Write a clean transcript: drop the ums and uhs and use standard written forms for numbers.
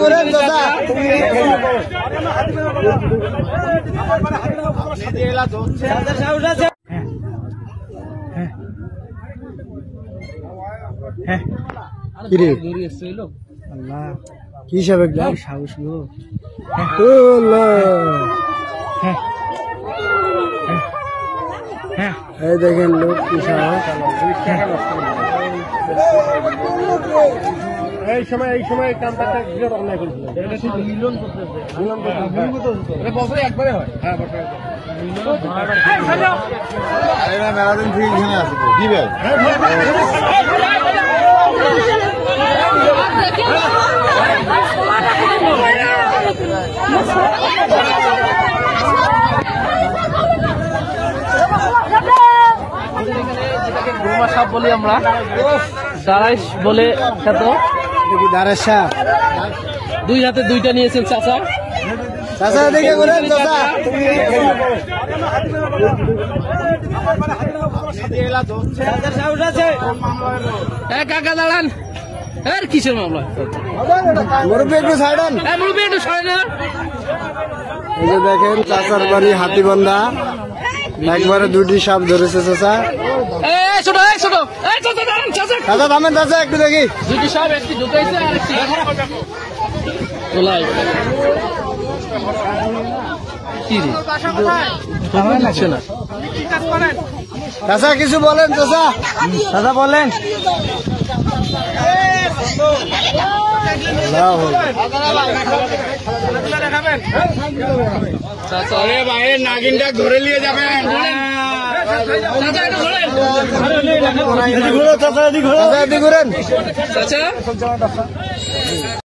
ঘুরেন চাচা। কি সাবেক সাহস গো এই দেখেন লোক কি সাহস। এই সময় কামটা অন্যায় করেছিল। বছরে একবারে হয়। হ্যাঁ মেলাদিন ঠিক এখানে আছে দিবে। গোমা সাপ বলি আমরা, দাঁড়াইশ বলে খ্যাত। দাঁড়াইশ সাপ দুই হাতে দুইটা নিয়েছেন চাচা। চাচা দেখে ঘুরেন চাচা। কাকা দাঁড়ান। কিসের মামলা? মুরব্বী একটু ছাড়েন। মুরব্বী একটু সরে না। এই যে দেখেন চাচার বাড়ি হাতিবান্ধা, একবারে দুটি সাপ ধরেছে চাচা। চাচা থামেন চাচা একটু দেখি। দুটি সাপ, একটি ঢুকাইছে আর একটি তোলাই। কি রে দিচ্ছে না চাচা কিছু বলেন চাচা। চাচা বলেন। নাগিনটা ধরে নিয়ে যাবেন। ঘুরেন চাচা।